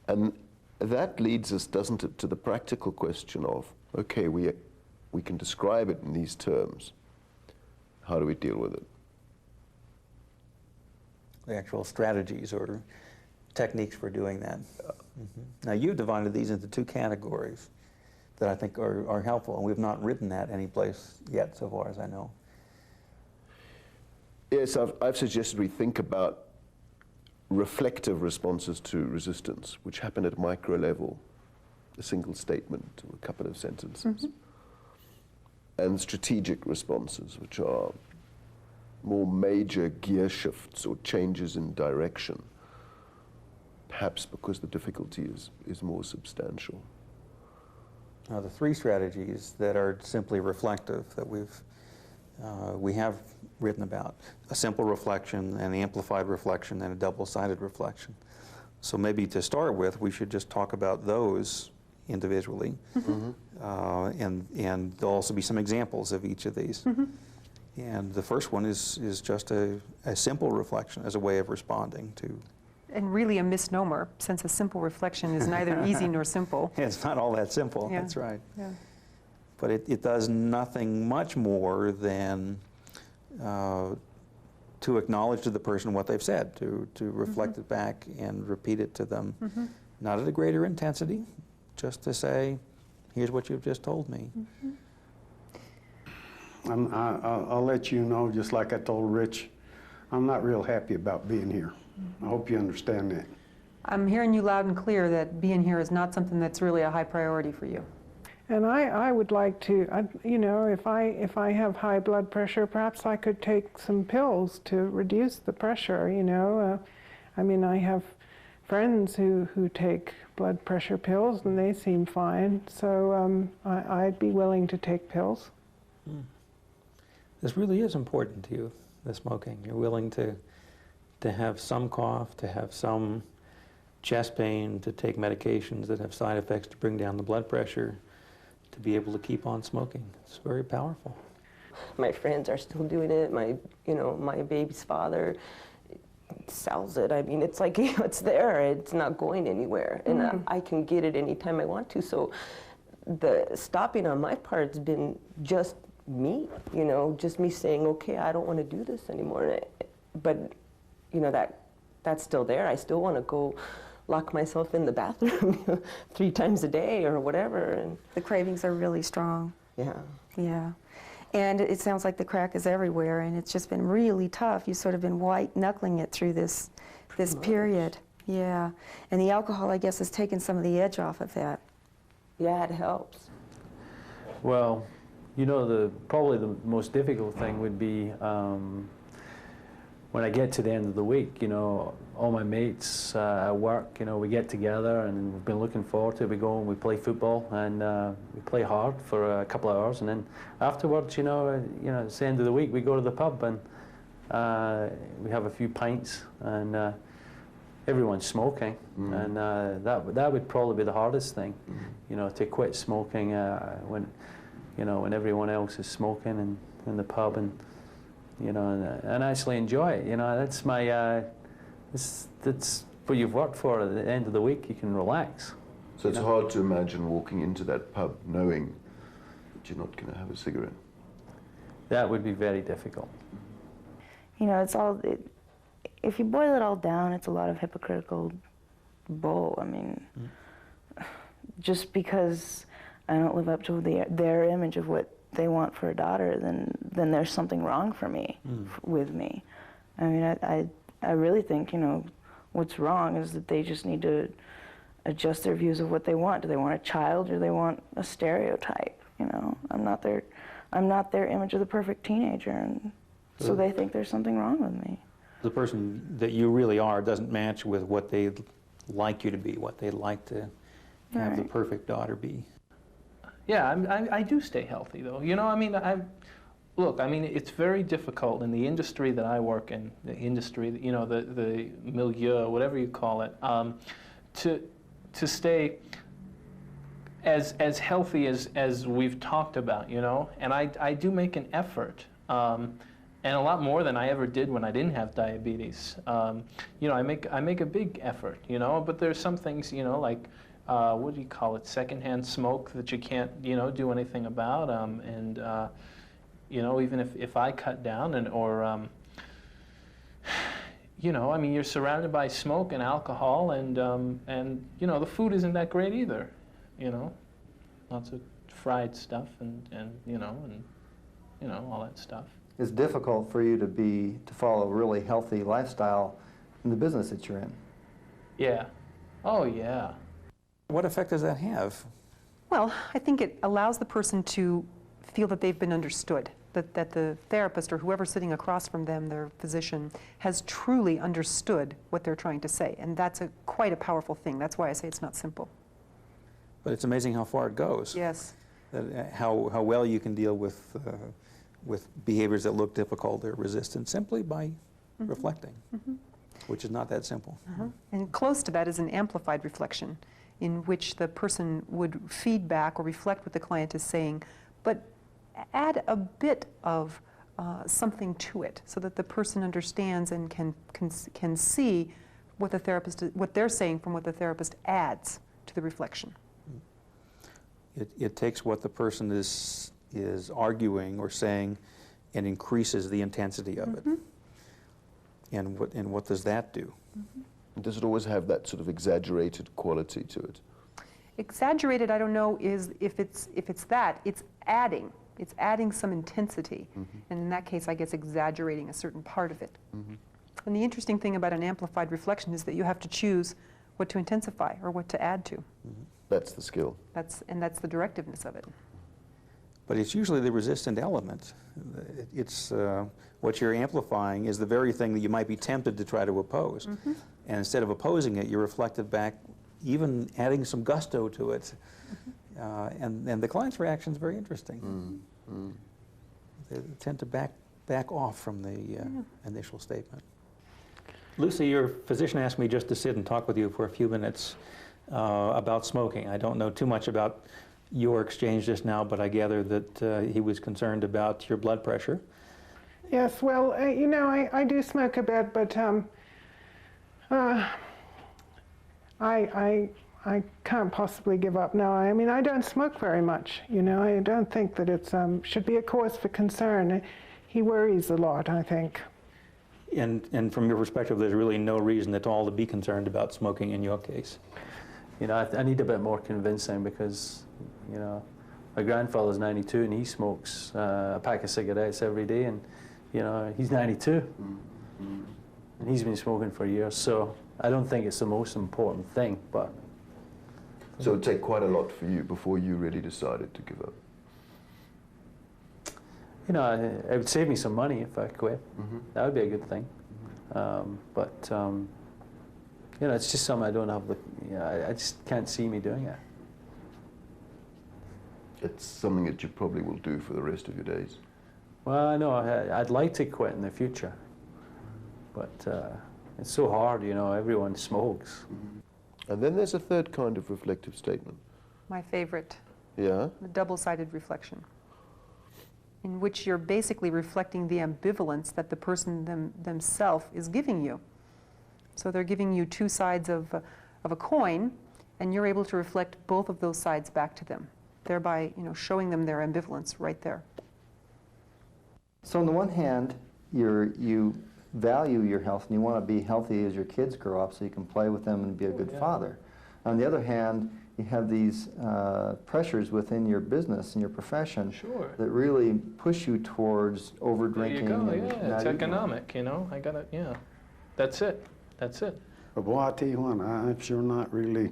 And that leads us, doesn't it, to the practical question of, okay, we can describe it in these terms. How do we deal with it? The actual strategies or techniques for doing that. Now, you've divided these into two categories that I think are helpful, and we've not written that anyplace yet, so far as I know. Yes, I've suggested we think about reflective responses to resistance, which happen at micro level, a single statement or a couple of sentences, and strategic responses, which are more major gear shifts or changes in direction, perhaps because the difficulty is more substantial. Now, the three strategies that are simply reflective that we have written about: a simple reflection, an amplified reflection, and a double-sided reflection. So maybe to start with, we should just talk about those individually, and there'll also be some examples of each of these. And the first one is just a simple reflection as a way of responding to. And really a misnomer, since a simple reflection is neither easy nor simple. It's not all that simple, Yeah. that's right. Yeah. But it does nothing much more than to acknowledge to the person what they've said, to reflect it back and repeat it to them, not at a greater intensity, just to say, here's what you've just told me. I'll let you know, just like I told Rich, I'm not real happy about being here. I hope you understand that. I'm hearing you loud and clear that being here is not something that's really a high priority for you. And I would like to, you know, if I have high blood pressure, perhaps I could take some pills to reduce the pressure, you know. I mean, I have friends who take blood pressure pills and they seem fine, so I'd be willing to take pills. This really is important to you, the smoking. You're willing to have some cough, to have some chest pain, to take medications that have side effects to bring down the blood pressure, to be able to keep on smoking. It's very powerful. My friends are still doing it. My baby's father sells it. I mean, it's like, it's there. It's not going anywhere. And I can get it anytime I want to. So the stopping on my part has been just me, you know, just me saying, okay, I don't want to do this anymore. But, you know, that's still there. I still want to go lock myself in the bathroom 3 times a day or whatever. And the cravings are really strong. yeah. Yeah. And it sounds like the crack is everywhere, and it's just been really tough. You've sort of been white-knuckling it through this period. Yeah. And the alcohol, I guess, has taken some of the edge off of that. Yeah, it helps. Well, you know, probably the most difficult thing would be when I get to the end of the week, you know, all my mates at work, you know, we get together and we've been looking forward to it. We go and we play football and we play hard for a couple of hours, and then afterwards, you know, it's the end of the week, we go to the pub and we have a few pints, and everyone's smoking, and that would probably be the hardest thing, you know, to quit smoking when everyone else is smoking and in the pub, and you know, and actually enjoy it. You know, that's my that's what you've worked for. At the end of the week, you can relax. So it's hard to imagine walking into that pub knowing that you're not going to have a cigarette. That would be very difficult. You know, if you boil it all down, it's a lot of hypocritical bull. I mean, just because I don't live up to their image of what they want for a daughter, then there's something wrong for me, with me. I mean, I really think, you know, what's wrong is that they just need to adjust their views of what they want. Do they want a child or do they want a stereotype? You know, I'm not their image of the perfect teenager, and so they think there's something wrong with me. The person that you really are doesn't match with what they'd like you to be, what they'd like to have the perfect daughter be. Yeah, I do stay healthy, though. You know, I mean, look, I mean, it's very difficult in the industry that I work in, the industry, you know, the milieu, whatever you call it, to stay as healthy as we've talked about, you know. And I do make an effort, and a lot more than I ever did when I didn't have diabetes. You know, I make a big effort, you know, but there's some things, you know, like, what do you call it, secondhand smoke that you can't, you know, do anything about. You know, even if I cut down you know, I mean, you're surrounded by smoke and alcohol, and you know, the food isn't that great either, you know, lots of fried stuff and you know, all that stuff. It's difficult for you to follow a really healthy lifestyle in the business that you're in. Yeah. Oh, yeah. What effect does that have? Well, I think it allows the person to feel that they've been understood, that the therapist or whoever's sitting across from them, their physician, has truly understood what they're trying to say. And that's quite a powerful thing. That's why I say it's not simple. But it's amazing how far it goes. Yes. How well you can deal with behaviors that look difficult or resistant simply by reflecting, which is not that simple. And close to that is an amplified reflection, in which the person would feed back or reflect what the client is saying, but add a bit of something to it, so that the person understands and can see what the therapist, what they're saying from what the therapist adds to the reflection. It takes what the person is arguing or saying and increases the intensity of it. And what does that do? Does it always have that sort of exaggerated quality to it? Exaggerated, I don't know, is if it's that, it's adding. It's adding some intensity. And in that case, I guess exaggerating a certain part of it. And the interesting thing about an amplified reflection is that you have to choose what to intensify or what to add to. That's the skill. That's the directiveness of it. But it's usually the resistant element. It's what you're amplifying is the very thing that you might be tempted to try to oppose. And instead of opposing it, you reflect it back, even adding some gusto to it. And the client's reaction is very interesting. They tend to back off from the initial statement. Lucy, your physician asked me just to sit and talk with you for a few minutes about smoking. I don't know too much about your exchange just now, but I gather that he was concerned about your blood pressure. Yes, well, you know, I do smoke a bit, but I can't possibly give up now. I mean, I don't smoke very much, you know. I don't think that it should be a cause for concern. He worries a lot, I think. And from your perspective, there's really no reason at all to be concerned about smoking in your case. You know, I need a bit more convincing because, you know, my grandfather's 92 and he smokes a pack of cigarettes every day, and, you know, he's 92 and he's been smoking for years. So I don't think it's the most important thing, but. So it would take quite a lot for you before you really decided to give up? You know, it would save me some money if I quit. That would be a good thing. You know, it's just something I don't have, I just can't see me doing it. It's something that you probably will do for the rest of your days. Well, I know, I'd like to quit in the future, but it's so hard, you know, everyone smokes. And then there's a third kind of reflective statement. My favorite. Yeah? The double-sided reflection, in which you're basically reflecting the ambivalence that the person themselves is giving you. So they're giving you two sides of a coin, and you're able to reflect both of those sides back to them, thereby, you know, showing them their ambivalence right there. So on the one hand, you value your health and you want to be healthy as your kids grow up so you can play with them and be a good father. On the other hand, you have these pressures within your business and your profession that really push you towards over-drinking. There you go, yeah, it's economic, you know, I got it, yeah. That's it, that's it. But boy, I tell you what, I'm sure not really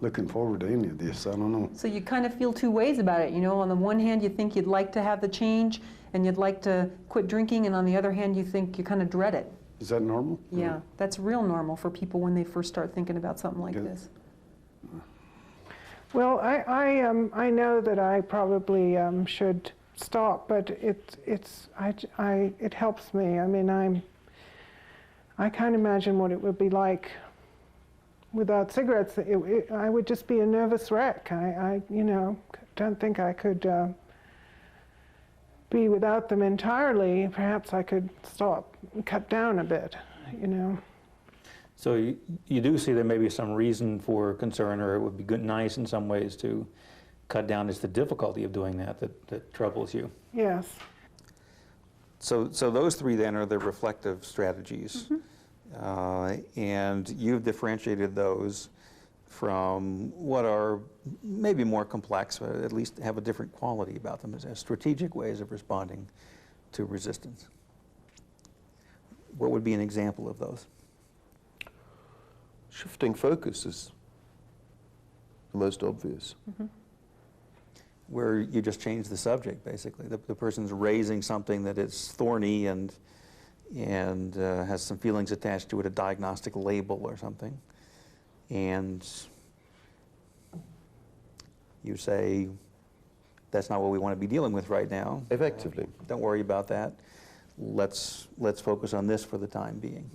looking forward to any of this, I don't know. So you kind of feel two ways about it, you know. On the one hand, you think you'd like to have the change and you'd like to quit drinking, and on the other hand, you think you kind of dread it. Is that normal? Yeah, that's real normal for people when they first start thinking about something like this. Well, I know that I probably should stop, but it helps me. I mean, I can't imagine what it would be like without cigarettes. I would just be a nervous wreck. I you know, don't think I could be without them entirely, perhaps I could cut down a bit, you know. So you do see there may be some reason for concern, or it would be good, nice in some ways to cut down. It's the difficulty of doing that troubles you. Yes. So those three then are the reflective strategies. And you've differentiated those from what are maybe more complex, but at least have a different quality about them as strategic ways of responding to resistance. What would be an example of those? Shifting focus is the most obvious. Where you just change the subject, basically. The person's raising something that is thorny and has some feelings attached to it, a diagnostic label or something. And you say, that's not what we want to be dealing with right now. Effectively. Don't worry about that. Let's focus on this for the time being.